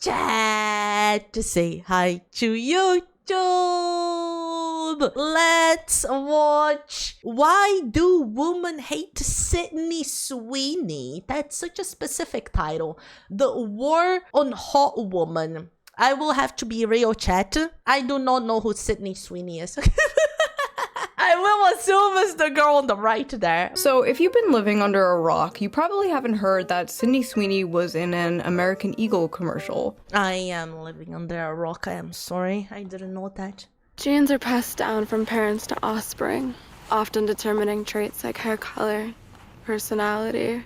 chat to say hi to YouTube. Let's watch Why Do Women Hate Sydney Sweeney? That's such a specific title. The War on Hot Woman. I will have to be real, chat. I do not know who Sydney Sweeney is. I will assume it's the girl on the right there. So if you've been living under a rock, you probably haven't heard that Sydney Sweeney was in an American Eagle commercial. I am living under a rock. I am sorry. I didn't know that. Genes are passed down from parents to offspring, often determining traits like hair color, personality,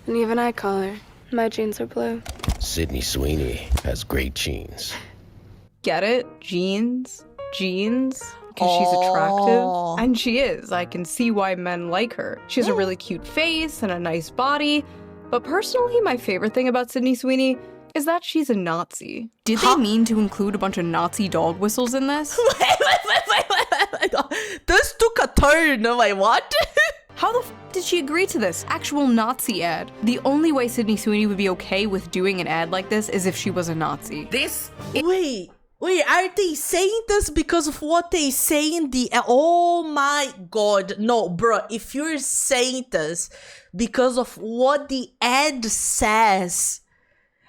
and even eye color. My genes are blue. Sydney Sweeney has great genes. Get it? Genes? Genes? Because she's attractive. And she is. I can see why men like her. She has a really cute face and a nice body. But personally, my favorite thing about Sydney Sweeney is that she's a Nazi. Did they mean to include a bunch of Nazi dog whistles in this? Wait. This took a turn. Wait, what? How the f did she agree to this? Actual Nazi ad. The only way Sydney Sweeney would be okay with doing an ad like this is if she was a Nazi. Wait, are they saying this because of what they say in the... Oh my god. No, bro, if you're saying this because of what the ad says,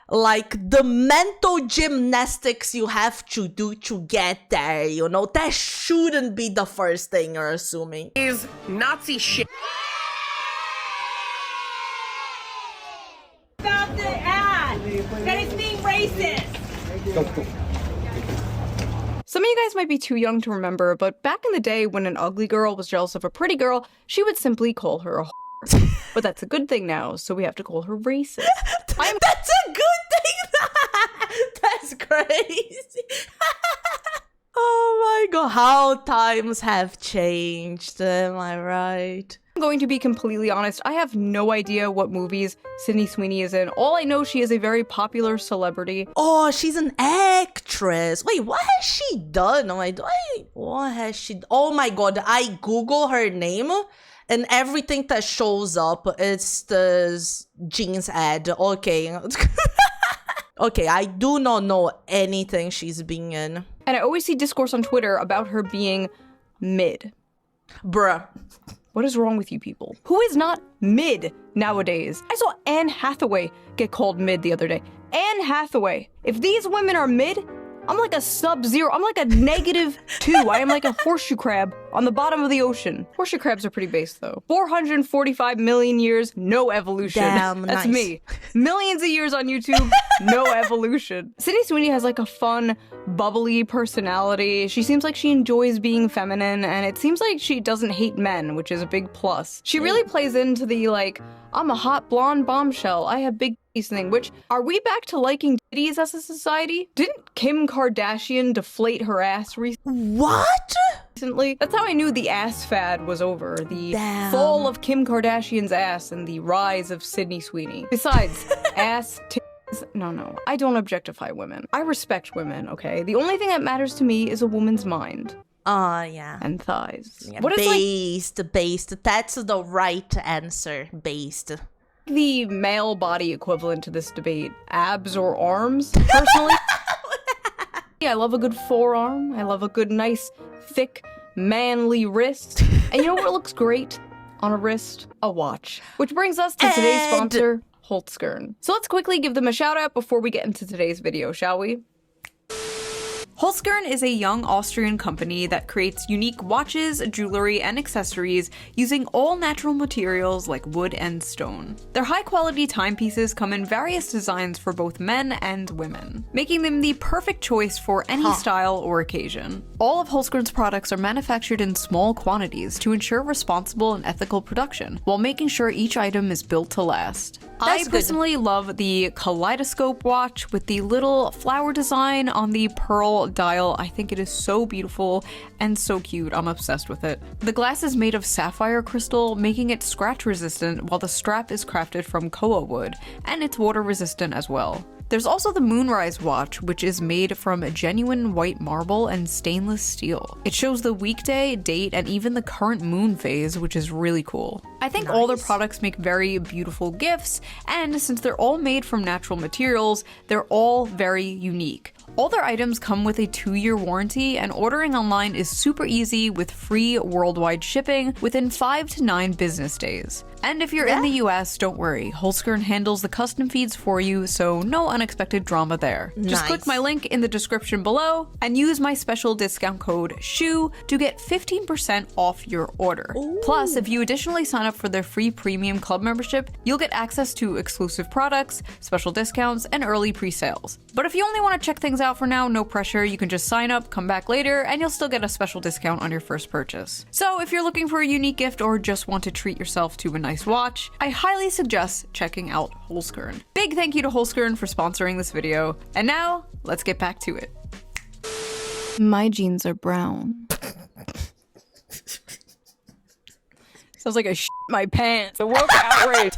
like the mental gymnastics you have to do to get there, you know, that shouldn't be the first thing you're assuming. Is Nazi shit. Stop the ad! That is being racist! Some of you guys might be too young to remember, but back in the day when an ugly girl was jealous of a pretty girl, she would simply call her a whore. But that's a good thing now, so we have to call her racist. That's a good thing! That's crazy! Oh my god, how times have changed, am I right? I'm going to be completely honest, I have no idea what movies Sydney Sweeney is in. All I know, she is a very popular celebrity. Oh, she's an actress. Wait, what has she done? What has she... Oh my god, I Google her name and everything that shows up is the jeans ad. Okay. Okay, I do not know anything she's been in. And I always see discourse on Twitter about her being mid. Bruh. What is wrong with you people? Who is not mid nowadays? I saw Anne Hathaway get called mid the other day. Anne Hathaway. If these women are mid, I'm like a sub-zero. I'm like a -2. I am like a horseshoe crab on the bottom of the ocean. Horseshoe crabs are pretty base though. 445 million years, no evolution. Damn, That's nice. me. Millions of years on YouTube, no evolution. Sydney Sweeney has like a fun, bubbly personality. She seems like she enjoys being feminine, and it seems like she doesn't hate men, which is a big plus. She really plays into the like, I'm a hot blonde bombshell, I have big titties thing, which, are we back to liking titties as a society? Didn't Kim Kardashian deflate her ass What? recently? That's how I knew the ass fad was over. The Damn. fall of Kim Kardashian's ass and the rise of Sydney Sweeney. Besides, ass, titties, no, I don't objectify women. I respect women, okay? The only thing that matters to me is a woman's mind. Yeah. And thighs. Yeah, What is like based. That's the right answer. Based. the male body equivalent to this debate? Abs or arms, personally? Yeah, I love a good forearm. I love a good, nice, thick, manly wrist. And you know what looks great on a wrist? A watch. Which brings us to today's sponsor, Holtzkern. So let's quickly give them a shout out before we get into today's video, shall we? Holtzkern is a young Austrian company that creates unique watches, jewelry, and accessories using all natural materials like wood and stone. Their high-quality timepieces come in various designs for both men and women, making them the perfect choice for any style or occasion. All of Holtzkern's products are manufactured in small quantities to ensure responsible and ethical production, while making sure each item is built to last. I personally love the kaleidoscope watch with the little flower design on the pearl dial. I think it is so beautiful and so cute. I'm obsessed with it. The glass is made of sapphire crystal, making it scratch resistant, while the strap is crafted from koa wood, and it's water resistant as well. There's also the Moonrise watch, which is made from genuine white marble and stainless steel. It shows the weekday, date, and even the current moon phase, which is really cool. I think all their products make very beautiful gifts, and since they're all made from natural materials, they're all very unique. All their items come with a 2-year warranty, and ordering online is super easy with free worldwide shipping within 5 to 9 business days. And if you're in the US, don't worry, Shoe0nHead handles the custom feeds for you, so no unexpected drama there. Just click my link in the description below and use my special discount code SHOE to get 15% off your order. Plus, if you additionally sign up for their free premium club membership, you'll get access to exclusive products, special discounts, and early pre-sales. But if you only want to check things out for now, no pressure, you can just sign up, come back later, and you'll still get a special discount on your first purchase. So if you're looking for a unique gift or just want to treat yourself to a nice watch, I highly suggest checking out Shoe0nHead. Big thank you to Shoe0nHead for sponsoring this video. And now, let's get back to it. My jeans are brown. Sounds like I shit my pants. The woke outrage.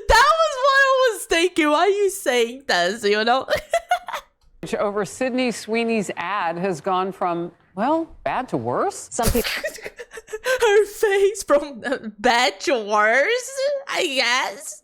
That was what I was thinking. Why are you saying this, you know? Over Sydney Sweeney's ad has gone from, well, bad to worse. Some people Her face from bad to worse, I guess.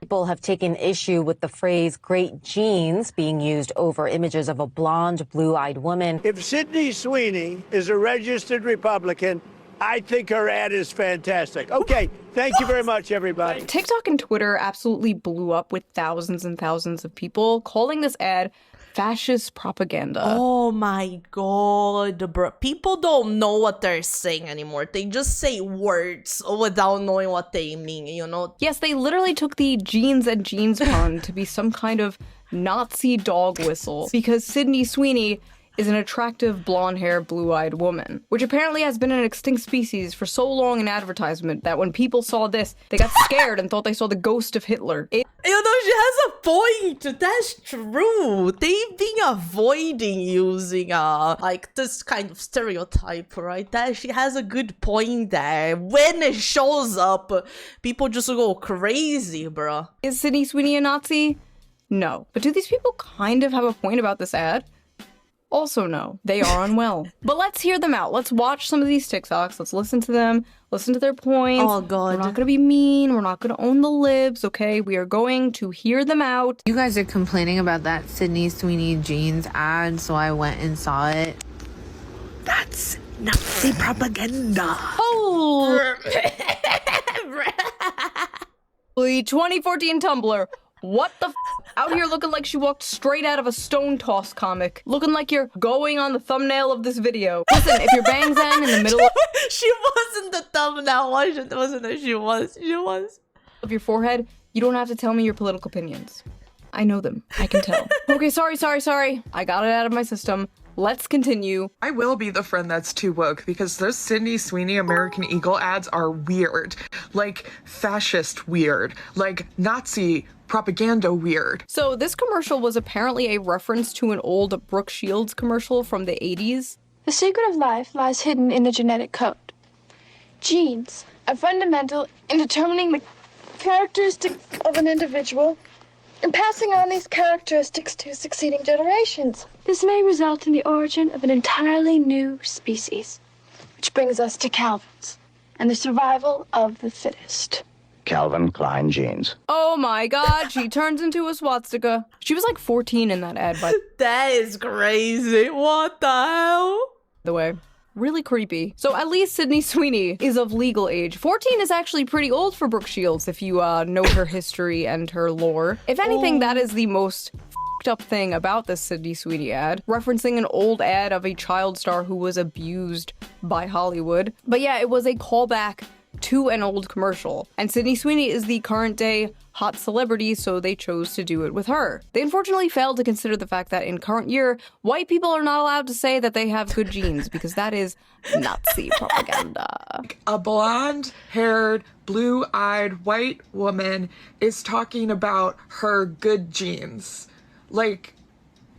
People have taken issue with the phrase great genes being used over images of a blonde, blue-eyed woman. If Sydney Sweeney is a registered Republican, I think her ad is fantastic. Okay, thank you very much, everybody. TikTok and Twitter absolutely blew up with thousands and thousands of people calling this ad fascist propaganda. Oh my god, bro. People don't know what they're saying anymore. They just say words without knowing what they mean, you know? Yes, they literally took the jeans and jeans pun to be some kind of Nazi dog whistle because Sydney Sweeney is an attractive blonde-haired, blue-eyed woman, which apparently has been an extinct species for so long in advertisement that when people saw this, they got scared and thought they saw the ghost of Hitler. You know, she has a point. That's true. They've been avoiding using like this kind of stereotype, right? That she has a good point there. When it shows up, people just go crazy, bro. Is Sydney Sweeney a Nazi? No. But do these people kind of have a point about this ad? Also no, they are unwell. But let's hear them out. Let's watch some of these TikToks. Let's listen to them. Listen to their points. Oh god. We're not gonna be mean. We're not gonna own the libs, okay? We are going to hear them out. You guys are complaining about that Sydney Sweeney jeans ad, so I went and saw it. That's Nazi propaganda. Oh! 2014 Tumblr. What the f? Out here looking like she walked straight out of a Stone Toss comic. Looking like you're going on the thumbnail of this video. Listen, if your bangs in the middle of She wasn't the thumbnail, wasn't it? She was. of your forehead, you don't have to tell me your political opinions. I know them. I can tell. Okay, sorry. I got it out of my system. Let's continue. I will be the friend that's too woke because those Sydney Sweeney American Eagle ads are weird. Like fascist weird. Like Nazi propaganda weird. So this commercial was apparently a reference to an old Brooke Shields commercial from the 80s. The secret of life lies hidden in the genetic code. Genes are fundamental in determining the characteristics of an individual and passing on these characteristics to succeeding generations. This may result in the origin of an entirely new species, which brings us to Calvin's and the survival of the fittest. Calvin Klein jeans. Oh my god, she turns into a swastika. She was like 14 in that ad, by That is crazy. What the hell? the way. Really creepy. So at least Sydney Sweeney is of legal age. 14 is actually pretty old for Brooke Shields if you know her history and her lore. If anything, that is the most f***ed up thing about this Sydney Sweeney ad, referencing an old ad of a child star who was abused by Hollywood. But yeah, it was a callback to an old commercial. And Sydney Sweeney is the current day hot celebrity, so they chose to do it with her. They unfortunately failed to consider the fact that in current year, white people are not allowed to say that they have good genes because that is Nazi propaganda. A blonde-haired, blue-eyed white woman is talking about her good genes. Like,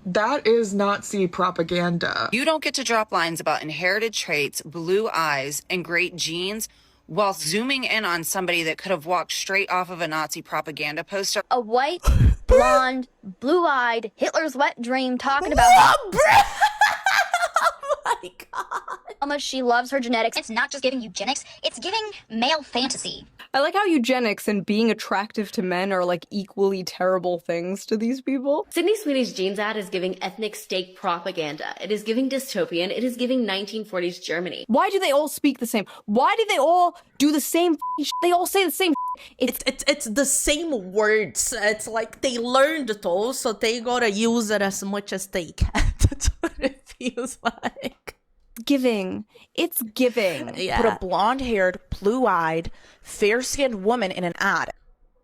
that is Nazi propaganda. You don't get to drop lines about inherited traits, blue eyes, and great genes while zooming in on somebody that could have walked straight off of a Nazi propaganda poster. A white, blonde, blue-eyed, Hitler's wet dream talking about... Oh my god! how much she loves her genetics. It's not just giving eugenics, it's giving male fantasy. I like how eugenics and being attractive to men are like equally terrible things to these people. Sydney Sweeney's jeans ad is giving ethnic state propaganda. It is giving dystopian. It is giving 1940s Germany. Why do they all speak the same? Why do they all do the same shit? They all say the same shit. It's the same words. It's like they learned those, so they gotta use it as much as they can. That's what it feels like. Giving. It's giving. Yeah. Put a blonde-haired, blue-eyed, fair-skinned woman in an ad.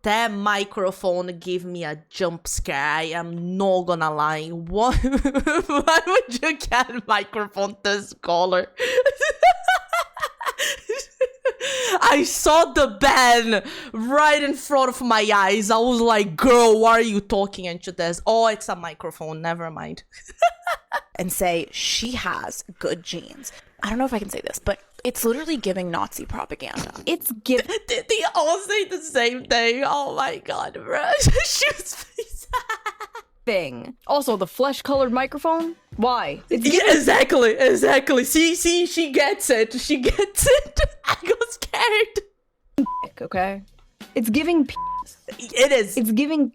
That microphone gave me a jump scare. I am not gonna lie. What? Why would you get a microphone this color? I saw the ban right in front of my eyes. I was like, girl, why are you talking into this? Oh, it's a microphone. Never mind. And say she has good genes. I don't know if I can say this, but it's literally giving Nazi propaganda. It's giving. They all say the same thing. Oh my god, bro. Shoes face. Thing. Also, the flesh-colored microphone? Why? It's exactly. See, she gets it. I got scared. Okay? It's giving It is. It's giving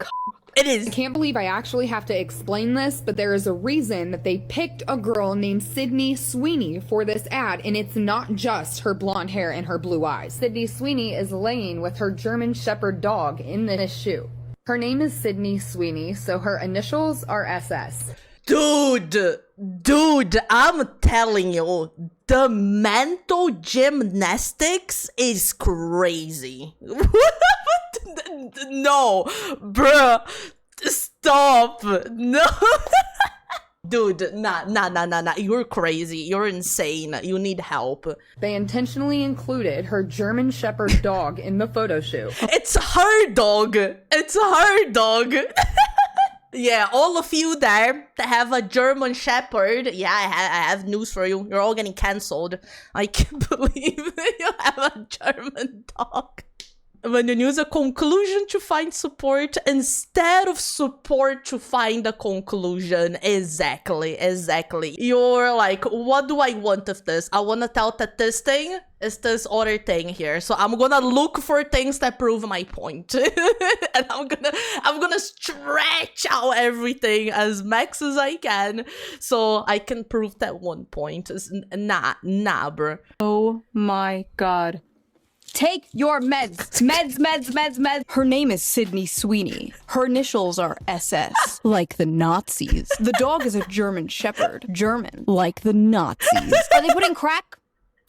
It is. I can't believe I actually have to explain this, but there is a reason that they picked a girl named Sydney Sweeney for this ad, and it's not just her blonde hair and her blue eyes. Sydney Sweeney is laying with her German Shepherd dog in this shoe. Her name is Sydney Sweeney, so her initials are SS. Dude, I'm telling you, the mental gymnastics is crazy. No, bruh, stop. No. Dude, nah. You're crazy. You're insane. You need help. They intentionally included her German Shepherd dog in the photo shoot. It's her dog. Yeah, all of you there that have a German Shepherd, yeah, I have news for you. You're all getting cancelled. I can't believe you have a German dog. When you use a conclusion to find support instead of support to find a conclusion. Exactly. You're like, what do I want of this? I want to tell that this thing is this other thing here. So I'm gonna look for things that prove my point. And I'm gonna stretch out everything as max as I can so I can prove that one point. Nah, bro. Oh my god. Take your meds. Meds. Her name is Sydney Sweeney. Her initials are SS, like the Nazis. The dog is a German Shepherd. German, like the Nazis. Are they putting crack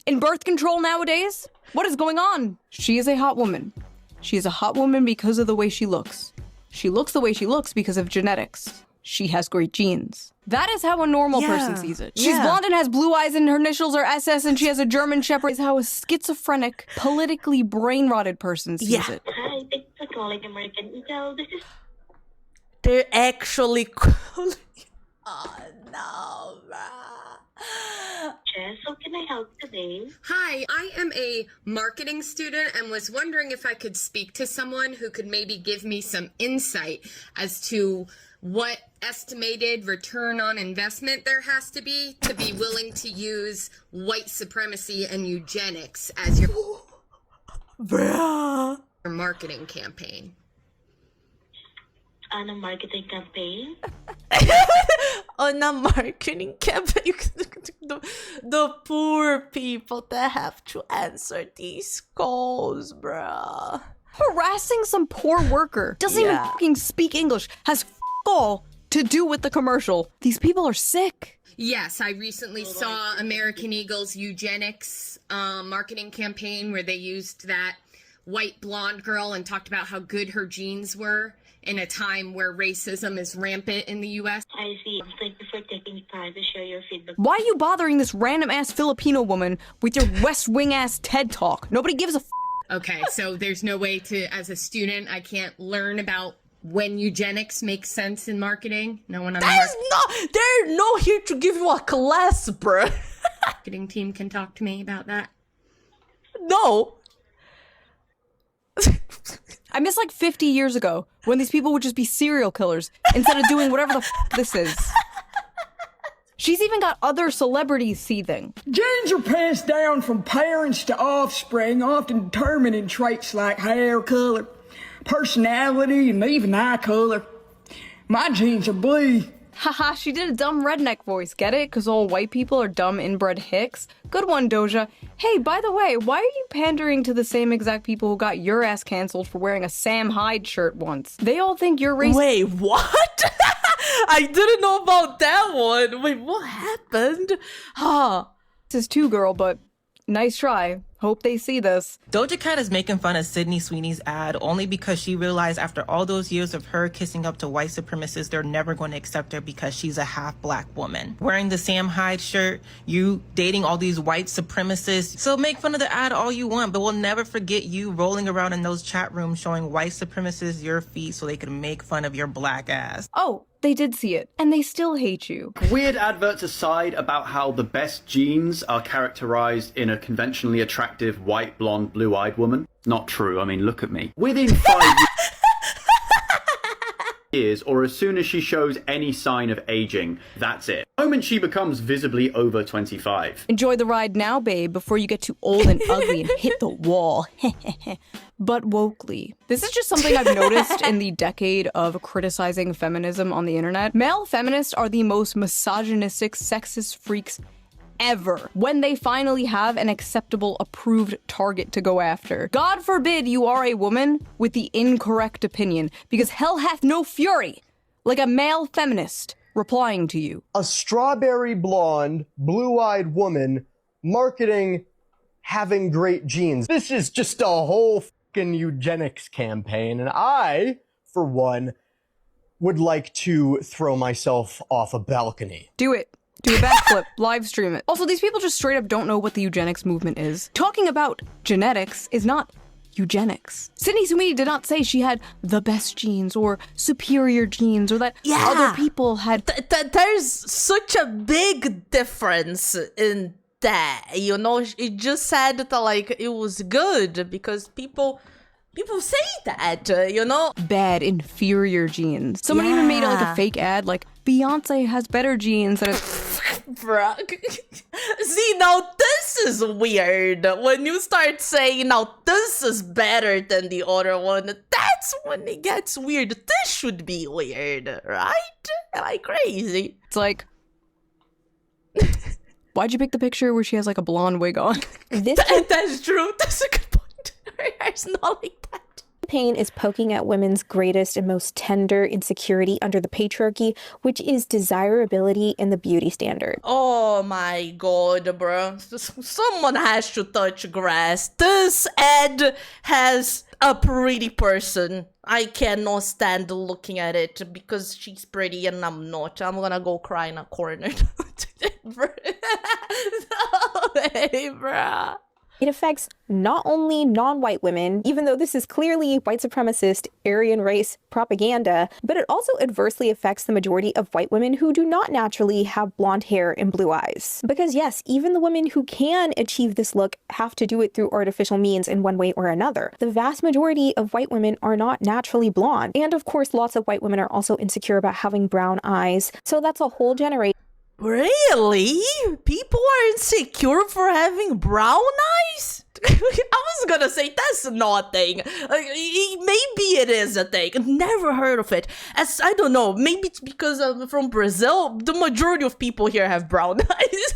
in birth control nowadays? What is going on? She is a hot woman. She is a hot woman because of the way she looks. She looks the way she looks because of genetics. She has great genes. That is how a normal person sees it. She's blonde and has blue eyes and her initials are SS and she has a German Shepherd. Is how a schizophrenic, politically brain-rotted person sees it. Hi, thanks for calling American Eagle. This is... They're actually calling... Oh, no, bro. Jess, how can I help today? Hi, I am a marketing student and was wondering if I could speak to someone who could maybe give me some insight as to what estimated return on investment there has to be willing to use white supremacy and eugenics as your marketing campaign. On a marketing campaign? On a marketing campaign. The poor people that have to answer these calls, bruh. Harassing some poor worker. Doesn't even fucking speak English. Has all to do with the commercial. These people are sick. Yes, I recently saw American Eagle's eugenics marketing campaign where they used that white blonde girl and talked about how good her genes were in a time where racism is rampant in the U.S. I see. Thank you for taking time to share your feedback. Why are you bothering this random-ass Filipino woman with your West Wing-ass TED Talk? Nobody gives a Okay, so there's no way to, as a student, I can't learn about when eugenics makes sense in marketing? No one on they're not here to give you a class, bruh. Marketing team can talk to me about that. No. I miss like 50 years ago when these people would just be serial killers instead of doing whatever the this is. She's even got other celebrities seething. Genes are passed down from parents to offspring, often determining traits like hair color, personality, and even eye color. My genes are blue. Haha, she did a dumb redneck voice, get it? Because all white people are dumb inbred hicks? Good one, Doja. Hey, by the way, why are you pandering to the same exact people who got your ass canceled for wearing a Sam Hyde shirt once? They all think you're racist. Wait, what? I didn't know about that one. Wait, what happened? Huh. This is too, girl, but nice try. Hope they see this. Doja Cat is making fun of Sydney Sweeney's ad only because she realized after all those years of her kissing up to white supremacists, they're never going to accept her because she's a half black woman. Wearing the Sam Hyde shirt, you dating all these white supremacists. So make fun of the ad all you want, but we'll never forget you rolling around in those chat rooms showing white supremacists your feet so they can make fun of your black ass. Oh, they did see it, and they still hate you. Weird adverts aside about how the best genes are characterized in a conventionally attractive white, blonde, blue-eyed woman. Not true. I mean, look at me. Within 5 years, or as soon as she shows any sign of aging, that's it. The moment she becomes visibly over 25. Enjoy the ride now, babe, before you get too old and ugly and hit the wall. But wokely. This is just something I've noticed in the decade of criticizing feminism on the internet. Male feminists are the most misogynistic, sexist freaks ever when they finally have an acceptable, approved target to go after. God forbid you are a woman with the incorrect opinion, because hell hath no fury like a male feminist replying to you. A strawberry blonde, blue-eyed woman marketing having great genes. This is just a whole fucking eugenics campaign, and I, for one, would like to throw myself off a balcony. Do it. Do a backflip, live stream it. Also, these people just straight up don't know what the eugenics movement is. Talking about genetics is not eugenics. Sydney Sweeney did not say she had the best genes or superior genes or that other people had. There's such a big difference in that, you know. It just said that like it was good because people say that, you know. Bad, inferior genes. Someone even made it like a fake ad, like Beyonce has better genes than Bruh. See, now this is weird. When you start saying, now this is better than the other one, that's when it gets weird. This should be weird, right? Like crazy. It's like, why'd you pick the picture where she has like a blonde wig on? That's true. That's a good point. Her hair's not like that. Campaign is poking at women's greatest and most tender insecurity under the patriarchy, which is desirability and the beauty standard. Oh my god, bro. Someone has to touch grass. This ad has a pretty person. I cannot stand looking at it because she's pretty and I'm not. I'm gonna go cry in a corner. No way, bruh. It affects not only non-white women, even though this is clearly white supremacist, Aryan race propaganda, but it also adversely affects the majority of white women who do not naturally have blonde hair and blue eyes. Because yes, even the women who can achieve this look have to do it through artificial means in one way or another. The vast majority of white women are not naturally blonde. And of course, lots of white women are also insecure about having brown eyes. So that's a whole generation. Really? People are insecure for having brown eyes? I was gonna say that's not a thing. Maybe it is a thing. Never heard of it. As I don't know. Maybe it's because I'm from Brazil. The majority of people here have brown eyes.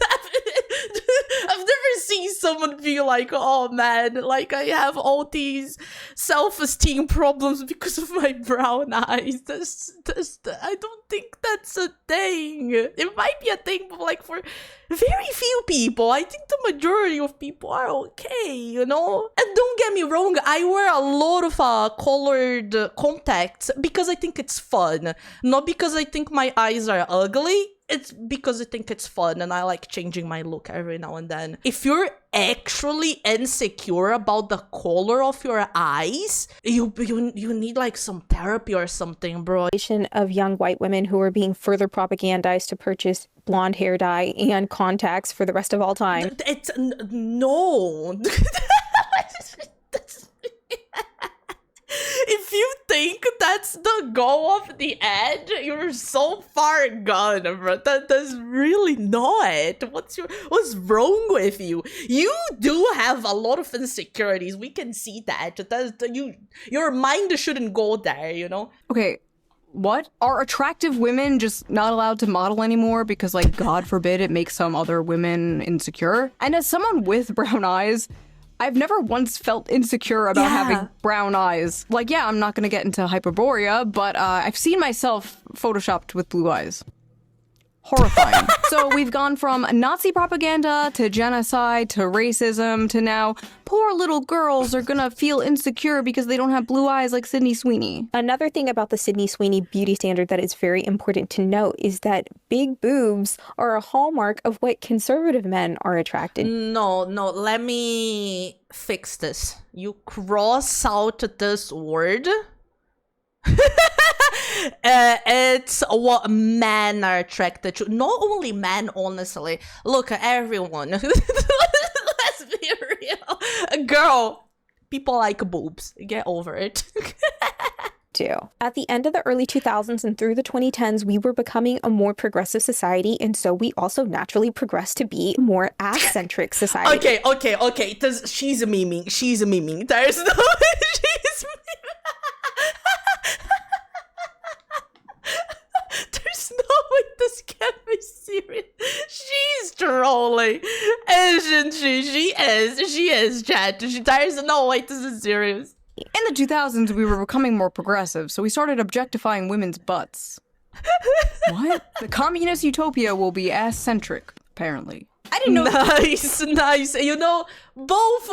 I've never seen someone be like, "Oh man, like I have all these self-esteem problems because of my brown eyes." I don't think that's a thing. It might be a thing, but like for very few people. I think the majority of people are okay, you know? And don't get me wrong, I wear a lot of colored contacts because I think it's fun. Not because I think my eyes are ugly. It's because I think it's fun and I like changing my look every now and then. If you're actually insecure about the color of your eyes, you need like some therapy or something, bro. Of young white women who are being further propagandized to purchase blonde hair dye and contacts for the rest of all time. If you think that's the goal of the ad, you're so far gone, bro. That's really not. What's wrong with you? You do have a lot of insecurities. We can see that. Your mind shouldn't go there, you know? Okay, what? Are attractive women just not allowed to model anymore because, like, God forbid it makes some other women insecure? And as someone with brown eyes, I've never once felt insecure about having brown eyes. Like, yeah, I'm not gonna get into hyperborea, but I've seen myself photoshopped with blue eyes. Horrifying. So we've gone from Nazi propaganda to genocide to racism to now poor little girls are gonna feel insecure because they don't have blue eyes like Sydney Sweeney. Another thing about the Sydney Sweeney beauty standard that is very important to note is that big boobs are a hallmark of what conservative men are attracted. No, let me fix this. You cross out this word. It's what men are attracted to. Not only men, honestly. Look, everyone. Let's be real. Girl, people like boobs. Get over it. Too. At the end of the early 2000s and through the 2010s, we were becoming a more progressive society, and so we also naturally progressed to be a more ass-centric society. Okay. She's memeing. There's no way she's memeing. There's no way this can't be serious. She's trolling. Isn't she? She is, chat. There's no way this is serious. In the 2000s, we were becoming more progressive, so we started objectifying women's butts. What? The communist utopia will be ass-centric, apparently. I didn't know. Nice. You know, both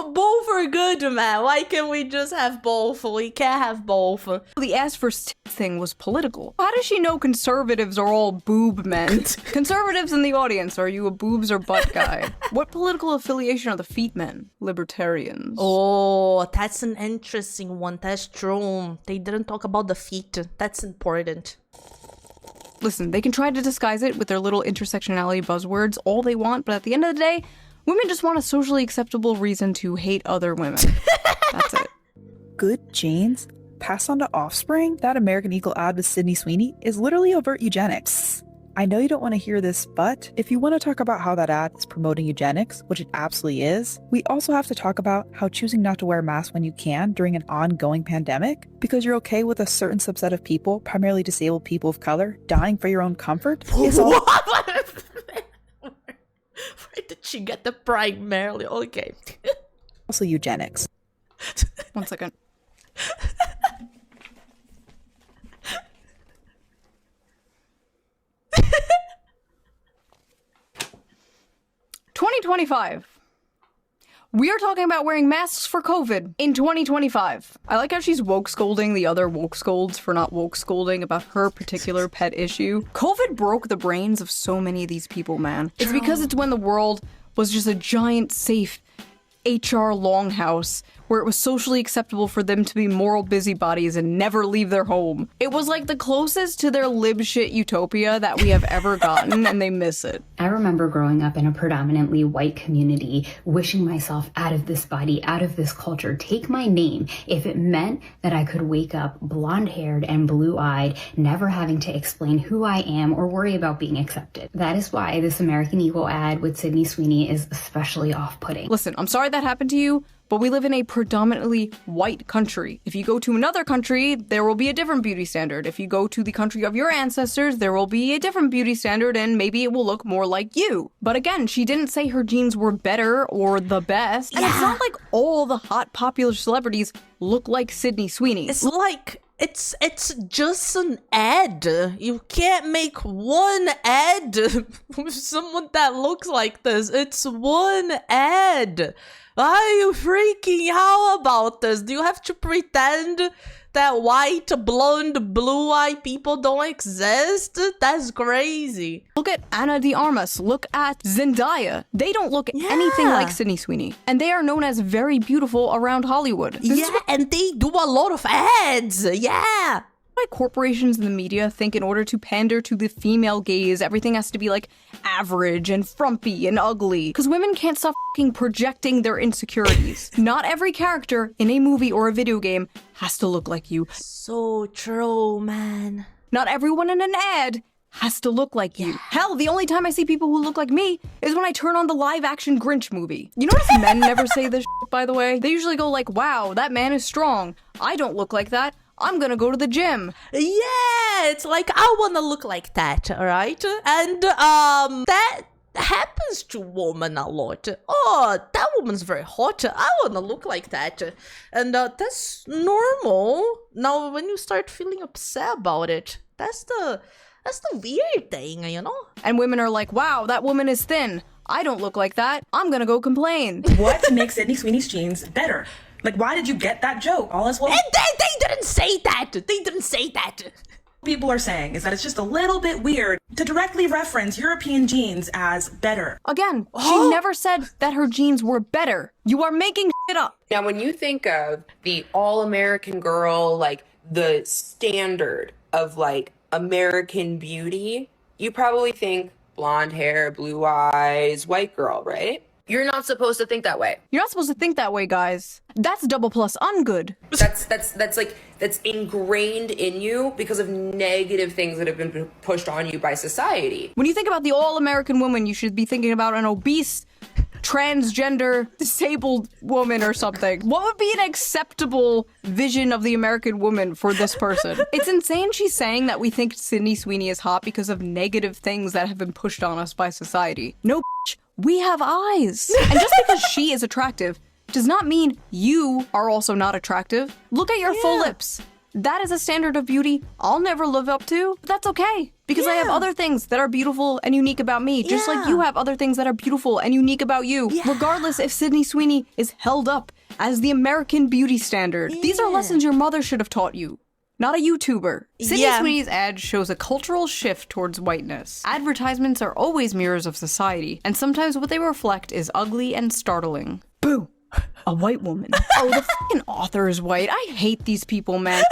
are good, man. Why can't we just have both? We can't have both. The ass first thing was political. How does she know conservatives are all boob men? Conservatives in the audience, are you a boobs or butt guy? What political affiliation are the feet men? Libertarians. Oh, that's an interesting one. That's true. They didn't talk about the feet. That's important. Listen, they can try to disguise it with their little intersectionality buzzwords all they want, but at the end of the day, women just want a socially acceptable reason to hate other women. That's it. Good genes passed on to offspring? That American Eagle ad with Sydney Sweeney is literally overt eugenics. I know you don't want to hear this, but if you want to talk about how that ad is promoting eugenics, which it absolutely is, we also have to talk about how choosing not to wear a mask when you can during an ongoing pandemic, because you're okay with a certain subset of people, primarily disabled people of color, dying for your own comfort, is all- Where did she get the primarily? Okay. also eugenics. 1 second. 2025. We are talking about wearing masks for COVID in 2025. I like how she's woke scolding the other woke scolds for not woke scolding about her particular pet issue. COVID broke the brains of so many of these people, man. It's because it's when the world was just a giant, safe HR longhouse where it was socially acceptable for them to be moral busybodies and never leave their home. It was like the closest to their lib shit utopia that we have ever gotten, and they miss it. I remember growing up in a predominantly white community, wishing myself out of this body, out of this culture, take my name, if it meant that I could wake up blonde-haired and blue-eyed, never having to explain who I am or worry about being accepted. That is why this American Eagle ad with Sydney Sweeney is especially off-putting. Listen, I'm sorry that happened to you, but we live in a predominantly white country. If you go to another country, there will be a different beauty standard. If you go to the country of your ancestors, there will be a different beauty standard, and maybe it will look more like you. But again, she didn't say her genes were better or the best. And it's not like all the hot popular celebrities look like Sydney Sweeney. It's like, it's just an ad. You can't make one ad with someone that looks like this. It's one ad. Why are you freaking out about this? Do you have to pretend that white, blonde, blue-eyed people don't exist? That's crazy. Look at Ana de Armas. Look at Zendaya. They don't look anything like Sydney Sweeney. And they are known as very beautiful around Hollywood. And they do a lot of ads. Yeah. Why corporations and the media think in order to pander to the female gaze, everything has to be like average and frumpy and ugly. Because women can't stop projecting their insecurities. Not every character in a movie or a video game has to look like you. So true, man. Not everyone in an ad has to look like you. Hell, the only time I see people who look like me is when I turn on the live-action Grinch movie. You notice men never say this shit, by the way? They usually go like, wow, that man is strong. I don't look like that. I'm gonna go to the gym. Yeah, it's like, I wanna look like that, alright? And, that happens to women a lot. Oh, that woman's very hot. I wanna look like that. And, that's normal. Now, when you start feeling upset about it, that's the weird thing, you know? And women are like, wow, that woman is thin. I don't look like that. I'm gonna go complain. What makes Sydney Sweeney's jeans better? Like, why did you get that joke? All as well. And they didn't say that. They didn't say that. People are saying is that it's just a little bit weird to directly reference European jeans as better. Again, she never said that her jeans were better. You are making shit up. Now, when you think of the all-American girl, like the standard of like American beauty, you probably think blonde hair, blue eyes, white girl, right? You're not supposed to think that way. You're not supposed to think that way, guys. That's double plus ungood. That's ingrained in you because of negative things that have been pushed on you by society. When you think about the all-American woman, you should be thinking about an obese, transgender, disabled woman or something. What would be an acceptable vision of the American woman for this person? It's insane she's saying that we think Sydney Sweeney is hot because of negative things that have been pushed on us by society. No, bitch. We have eyes. And just because she is attractive does not mean you are also not attractive. Look at your full lips. That is a standard of beauty I'll never live up to, but that's okay. Because I have other things that are beautiful and unique about me, just like you have other things that are beautiful and unique about you, regardless if Sydney Sweeney is held up as the American beauty standard. These are lessons your mother should have taught you. Not a YouTuber. Sydney Sweeney's ad shows a cultural shift towards whiteness. Advertisements are always mirrors of society, and sometimes what they reflect is ugly and startling. Boo! A white woman. Oh, the fucking author is white. I hate these people, man.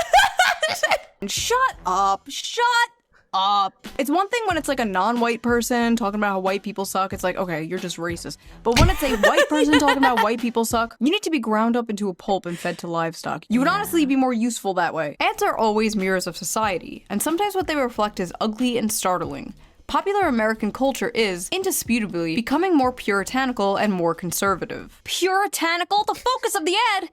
Shut up. Shut up. It's one thing when it's like a non-white person talking about how white people suck. It's like, okay, you're just racist. But when it's a white person talking about white people suck, you need to be ground up into a pulp and fed to livestock. You would honestly be more useful that way. Ads are always mirrors of society, and sometimes what they reflect is ugly and startling. Popular American culture is, indisputably, becoming more puritanical and more conservative. Puritanical? The focus of the ad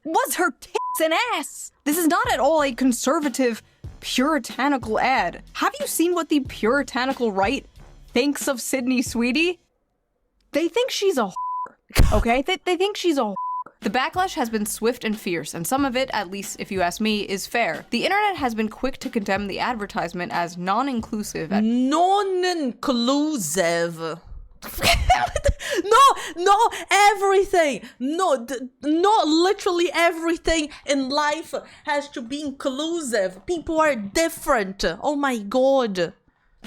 was her tits and ass! This is not at all a conservative, puritanical ad. Have you seen what the puritanical right thinks of Sydney Sweeney? They think she's a whore, okay? They think she's a whore. The backlash has been swift and fierce, and some of it, at least if you ask me, is fair. The internet has been quick to condemn the advertisement as non-inclusive. Non-inclusive. No, everything. No, literally everything in life has to be inclusive. People are different. Oh my god.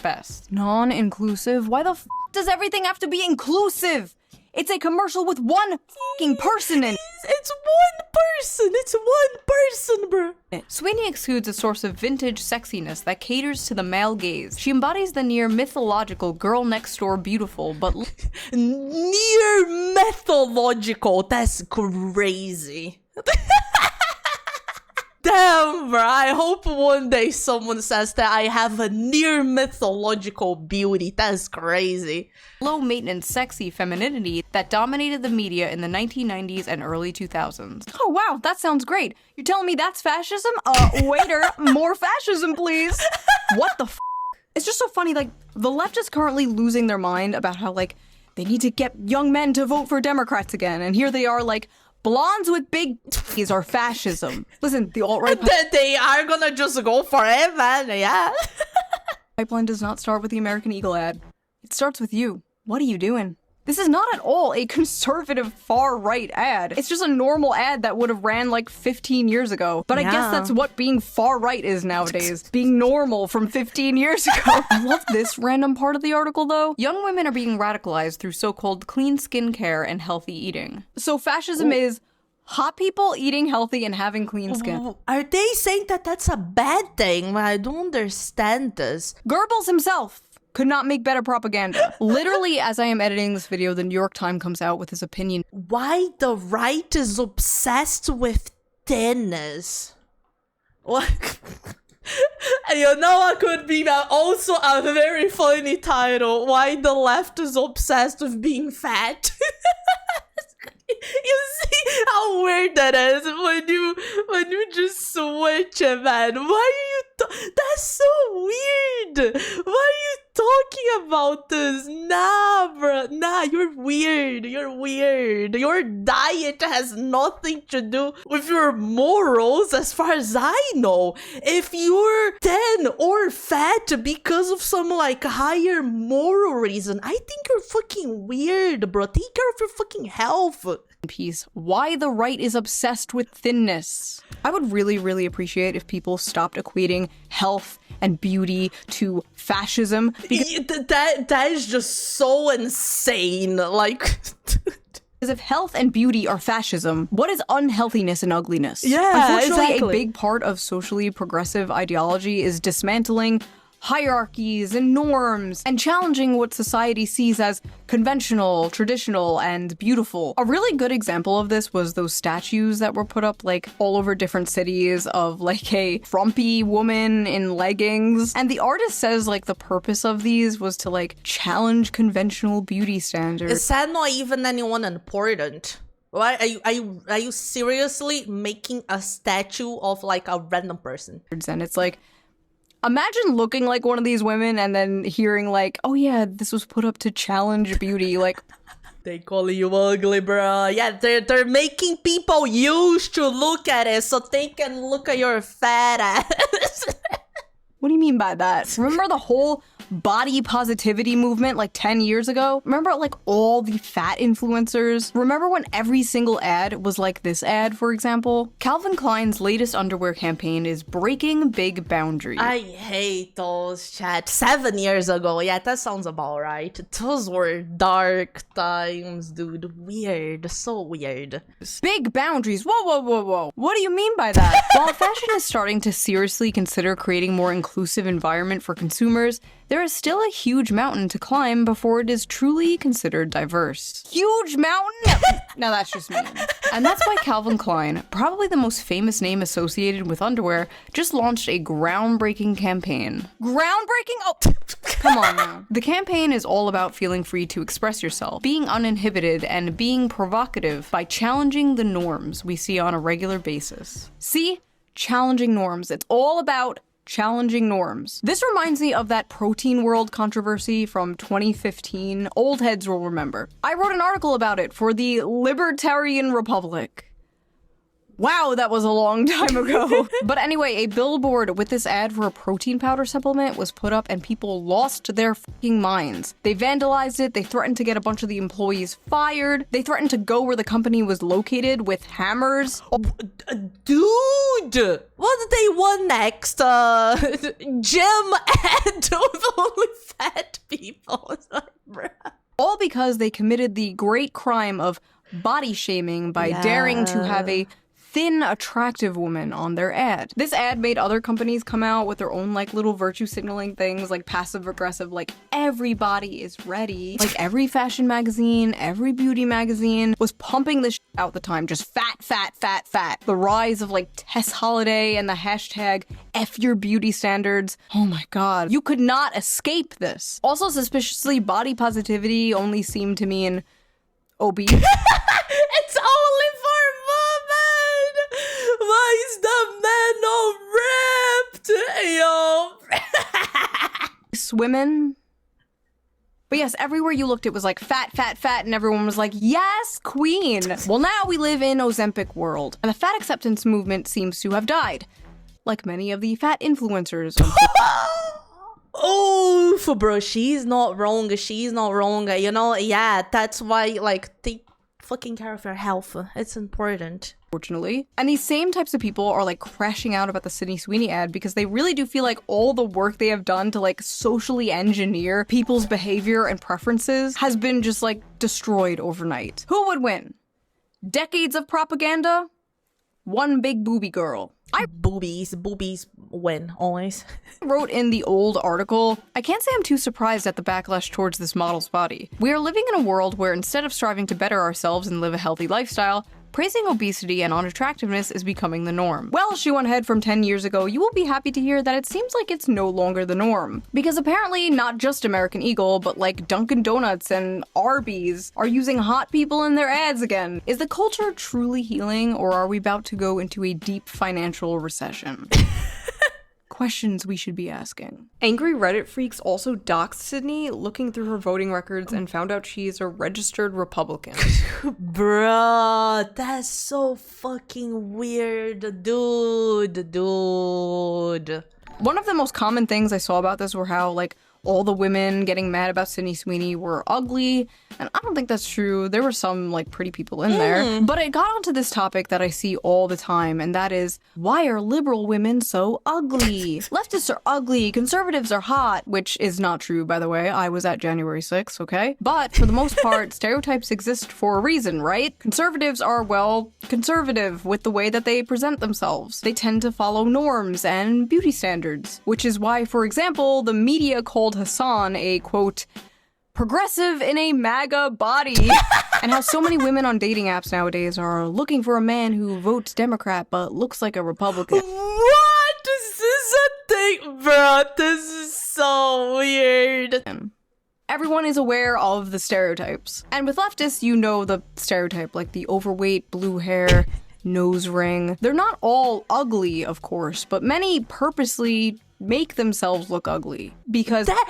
Best. Non-inclusive? Why the f does everything have to be inclusive? It's a commercial with one fucking person in it. It's one person. It's one person, bro. Sweeney exudes a source of vintage sexiness that caters to the male gaze. She embodies the near mythological girl next door beautiful, but near mythological. That's crazy. Damn, bro. I hope one day someone says that I have a near mythological beauty. That's crazy. Low maintenance, sexy femininity that dominated the media in the 1990s and early 2000s. Oh, wow, that sounds great. You're telling me that's fascism? Waiter, more fascism, please. What the f? It's just so funny, like, the left is currently losing their mind about how, like, they need to get young men to vote for Democrats again. And here they are, like, blondes with big titties are fascism. Listen, the alt-right they are gonna just go for it, man. Yeah. Pipeline does not start with the American Eagle ad. It starts with you. What are you doing? This is not at all a conservative far-right ad. It's just a normal ad that would have ran like 15 years ago. But I guess that's what being far-right is nowadays. Being normal from 15 years ago. I love this random part of the article, though. Young women are being radicalized through so-called clean skincare and healthy eating. So fascism is hot people eating healthy and having clean skin. Are they saying that that's a bad thing? I don't understand this. Goebbels himself could not make better propaganda. Literally, as I am editing this video, the New York Times comes out with his opinion. Why the right is obsessed with thinness. What? You know what could be also a very funny title? Why the left is obsessed with being fat. You see how weird that is when you just switch it, man. Why are you that's so weird. Why are you talking about this? Nah, bro. Nah, you're weird. You're weird. Your diet has nothing to do with your morals as far as I know. If you're thin or fat because of some like higher moral reason, I think you're fucking weird, bro. Take care of your fucking health. Piece. Why the right is obsessed with thinness. I would really, really appreciate if people stopped equating health and beauty to fascism. That is just so insane. Like, because if health and beauty are fascism, what is unhealthiness and ugliness? Yeah, unfortunately, exactly. A big part of socially progressive ideology is dismantling hierarchies and norms and challenging what society sees as conventional, traditional, and beautiful. A really good example of this was those statues that were put up like all over different cities of like a frumpy woman in leggings. And the artist says like the purpose of these was to like challenge conventional beauty standards. Is that not even anyone important? Why are you seriously making a statue of like a random person? And it's like, imagine looking like one of these women and then hearing like, oh yeah, this was put up to challenge beauty. Like, they call you ugly, bro. Yeah, they're making people used to look at it so they can look at your fat ass. What do you mean by that? Remember the whole body positivity movement like 10 years ago? Remember like all the fat influencers? Remember when every single ad was like this ad, for example? Calvin Klein's latest underwear campaign is breaking big boundaries. I hate those, chat. 7 years ago. Yeah, that sounds about right. Those were dark times, dude. Weird. So weird. Big boundaries. Whoa, whoa, whoa, whoa. What do you mean by that? While fashion is starting to seriously consider creating more inclusive environment for consumers, there is still a huge mountain to climb before it is truly considered diverse. Huge mountain? Now that's just mean. And that's why Calvin Klein, probably the most famous name associated with underwear, just launched a groundbreaking campaign. Groundbreaking? Oh, come on now. The campaign is all about feeling free to express yourself, being uninhibited, and being provocative by challenging the norms we see on a regular basis. See? Challenging norms. It's all about challenging norms. This reminds me of that protein world controversy from 2015. Old heads will remember. I wrote an article about it for the Libertarian Republic. Wow, that was a long time ago. But anyway, a billboard with this ad for a protein powder supplement was put up and people lost their fucking minds. They vandalized it, they threatened to get a bunch of the employees fired, they threatened to go where the company was located with hammers. Dude! What did they want next? Gym ad with only fat people. All because they committed the great crime of body shaming by daring to have a thin, attractive woman on their ad. This ad made other companies come out with their own like little virtue signaling things like passive aggressive, like everybody is ready. Like every fashion magazine, every beauty magazine was pumping this out at the time, just fat, fat, fat, fat. The rise of like Tess Holiday and the hashtag F your beauty standards. Oh my god. You could not escape this. Also suspiciously, body positivity only seemed to mean obese. It's only for women! Why is the man all ripped? Yo. Women. But yes, everywhere you looked, it was like fat, fat, fat, and everyone was like, yes, queen. Well, now we live in Ozempic world, and the fat acceptance movement seems to have died, like many of the fat influencers. Oh, bro, she's not wrong. She's not wrong. You know, yeah, that's why, like, take fucking care of your health. It's important. Fortunately. And these same types of people are like crashing out about the Sydney Sweeney ad because they really do feel like all the work they have done to like socially engineer people's behavior and preferences has been just like destroyed overnight. Who would win? Decades of propaganda? One big booby girl. Boobies win, always. Wrote in the old article, I can't say I'm too surprised at the backlash towards this model's body. We are living in a world where instead of striving to better ourselves and live a healthy lifestyle, praising obesity and unattractiveness is becoming the norm. Well, Shoe0nHead from 10 years ago, you will be happy to hear that it seems like it's no longer the norm. Because apparently not just American Eagle, but like Dunkin' Donuts and Arby's are using hot people in their ads again. Is the culture truly healing, or are we about to go into a deep financial recession? Questions we should be asking. Angry Reddit freaks also doxed Sydney, looking through her voting records and found out she's a registered Republican. Bruh, that's so fucking weird, dude. One of the most common things I saw about this were how, like, all the women getting mad about Sydney Sweeney were ugly, and I don't think that's true. There were some, like, pretty people in there. But it got onto this topic that I see all the time, and that is, why are liberal women so ugly? Leftists are ugly, conservatives are hot, which is not true, by the way. I was at January 6th, okay? But for the most part, stereotypes exist for a reason, right? Conservatives are, well, conservative with the way that they present themselves. They tend to follow norms and beauty standards, which is why, for example, the media called Hassan a, quote, progressive in a MAGA body, and how so many women on dating apps nowadays are looking for a man who votes Democrat but looks like a Republican. What? Is this a thing? Bro, this is so weird. Everyone is aware of the stereotypes. And with leftists, you know the stereotype, like the overweight, blue hair, nose ring. They're not all ugly, of course, but many purposely make themselves look ugly because that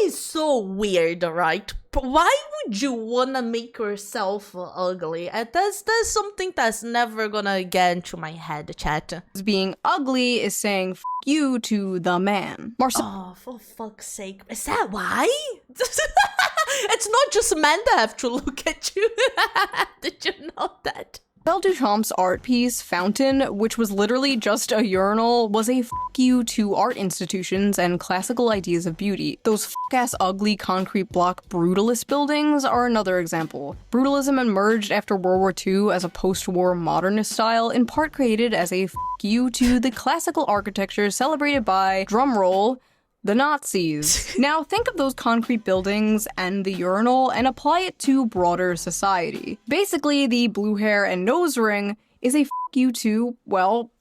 is so weird, right? Why would you wanna make yourself ugly? That's something that's never gonna get into my head, chat. Being ugly is saying f you to the man. Oh, for fuck's sake. Is that why? It's not just men that have to look at you. Did you know that? Marcel Duchamp's art piece, Fountain, which was literally just a urinal, was a f you to art institutions and classical ideas of beauty. Those f-ass ugly concrete block brutalist buildings are another example. Brutalism emerged after World War II as a post-war modernist style, in part created as a f you to the classical architecture celebrated by, drumroll, the Nazis. Now think of those concrete buildings and the urinal and apply it to broader society. Basically, the blue hair and nose ring is a f you to, well,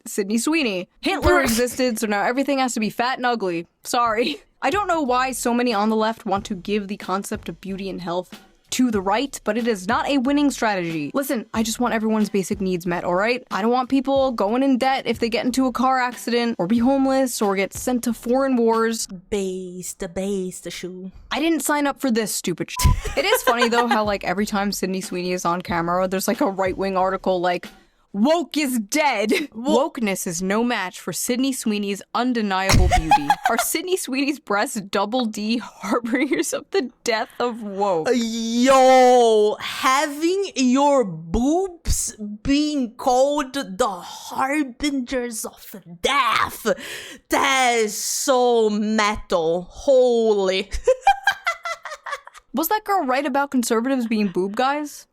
Sydney Sweeney. Hitler existed, so now everything has to be fat and ugly. Sorry. I don't know why so many on the left want to give the concept of beauty and health to the right, but it is not a winning strategy. Listen, I just want everyone's basic needs met, alright? I don't want people going in debt if they get into a car accident, or be homeless, or get sent to foreign wars. The shoe. I didn't sign up for this stupid shit. It is funny though how like every time Sydney Sweeney is on camera, there's like a right-wing article like, woke is dead. Wokeness is no match for Sydney Sweeney's undeniable beauty. Are Sydney Sweeney's breasts double D harbingers of the death of woke? Yo, having your boobs being called the harbingers of death. That is so metal. Holy. Was that girl right about conservatives being boob guys?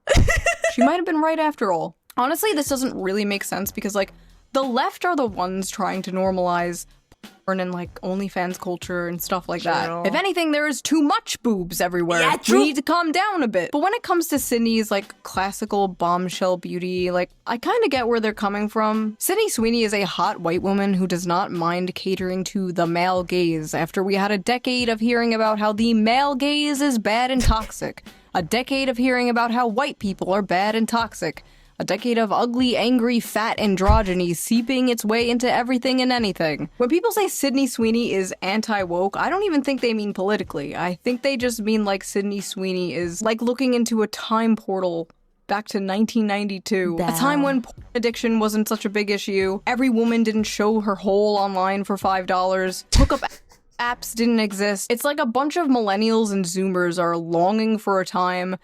She might have been right after all. Honestly, this doesn't really make sense because, like, the left are the ones trying to normalize porn and, like, OnlyFans culture and stuff like that. If anything, there is too much boobs everywhere. Yeah, true. We need to calm down a bit. But when it comes to Sydney's, like, classical bombshell beauty, like, I kind of get where they're coming from. Sydney Sweeney is a hot white woman who does not mind catering to the male gaze after we had a decade of hearing about how the male gaze is bad and toxic. A decade of hearing about how white people are bad and toxic. A decade of ugly, angry, fat androgyny seeping its way into everything and anything. When people say Sydney Sweeney is anti-woke, I don't even think they mean politically. I think they just mean like Sydney Sweeney is like looking into a time portal back to 1992. Damn. A time when porn addiction wasn't such a big issue. Every woman didn't show her hole online for $5. Hookup apps didn't exist. It's like a bunch of millennials and zoomers are longing for a time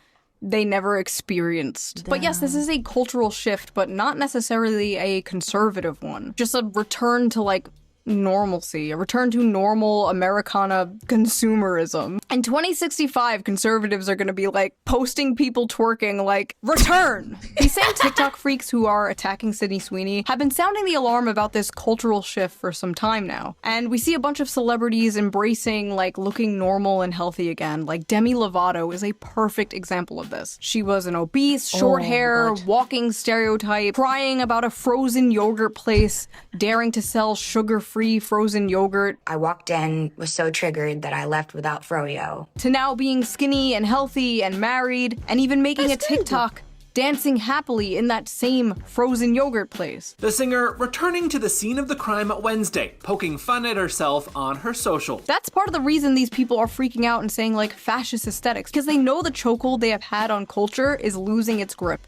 they never experienced. Damn. But yes, this is a cultural shift, but not necessarily a conservative one. Just a return to, like, normalcy, a return to normal Americana consumerism. In 2065, conservatives are gonna be like posting people twerking like, return! These same TikTok freaks who are attacking Sydney Sweeney have been sounding the alarm about this cultural shift for some time now. And we see a bunch of celebrities embracing like looking normal and healthy again. Like Demi Lovato is a perfect example of this. She was an obese, short hair, walking stereotype, crying about a frozen yogurt place, daring to sell sugar-free frozen yogurt. I walked in, was so triggered that I left without froyo. To now being skinny and healthy and married, and even making a TikTok dancing happily in that same frozen yogurt place. The singer returning to the scene of the crime Wednesday, poking fun at herself on her social. That's part of the reason these people are freaking out and saying like fascist aesthetics, because they know the chokehold they have had on culture is losing its grip.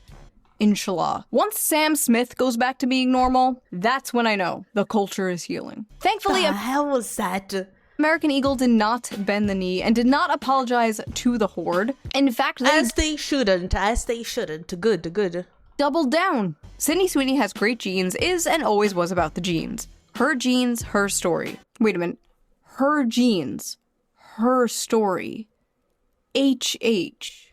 Inshallah. Once Sam Smith goes back to being normal, that's when I know the culture is healing. Thankfully, the hell was that? American Eagle did not bend the knee and did not apologize to the horde. In fact, as they shouldn't. Good. Doubled down. Sydney Sweeney has great genes, is and always was about the genes. Her genes, her story. Wait a minute. Her genes, her story. HH.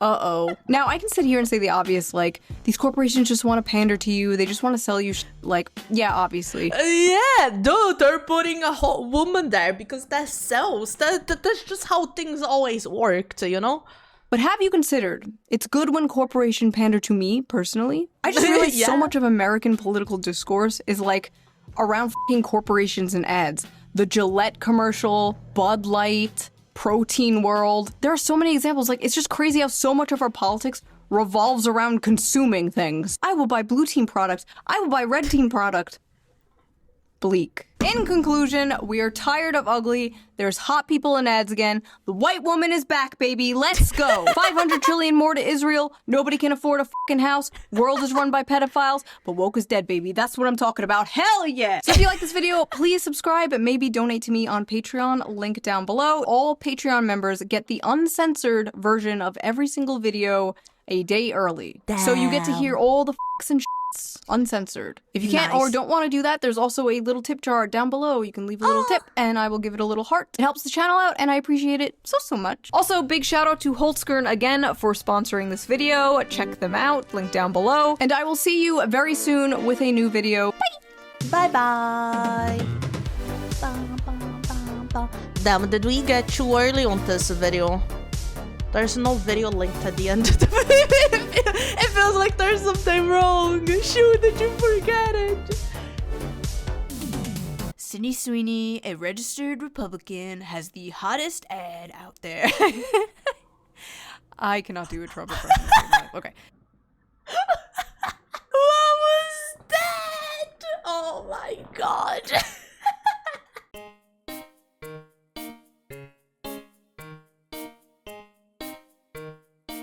Uh-oh. Now, I can sit here and say the obvious, like, these corporations just want to pander to you, they just want to sell you like, yeah, obviously. Yeah, dude, they're putting a whole woman there because that sells. That's just how things always worked, you know? But have you considered, it's good when corporation pander to me, personally? I just realized so much of American political discourse is, like, around f***ing corporations and ads. The Gillette commercial, Bud Light, Protein World. There are so many examples. Like, it's just crazy how so much of our politics revolves around consuming things. I will buy blue team product. I will buy red team product. Bleak. In conclusion, we are tired of ugly. There's hot people in ads again. The white woman is back, baby. Let's go. 500 trillion more to Israel. Nobody can afford a fucking house. World is run by pedophiles. But woke is dead, baby. That's what I'm talking about. Hell yeah. So if you like this video, please subscribe and maybe donate to me on Patreon. Link down below. All Patreon members get the uncensored version of every single video a day early. Damn. So you get to hear all the f***s and uncensored. If you can't or don't want to do that, there's also a little tip jar down below. You can leave a little tip and I will give it a little heart. It helps the channel out and I appreciate it so much. Also, big shout out to Holtzkern again for sponsoring this video. Check them out, link down below. And I will see you very soon with a new video. Bye! Bye. Damn, did we get too early on this video? There's no video linked at the end of the video. It feels like there's something wrong. Shoot, did you forget it? Sydney Sweeney, a registered Republican, has the hottest ad out there. I cannot do a Trump impression. Okay. What was that? Oh my god.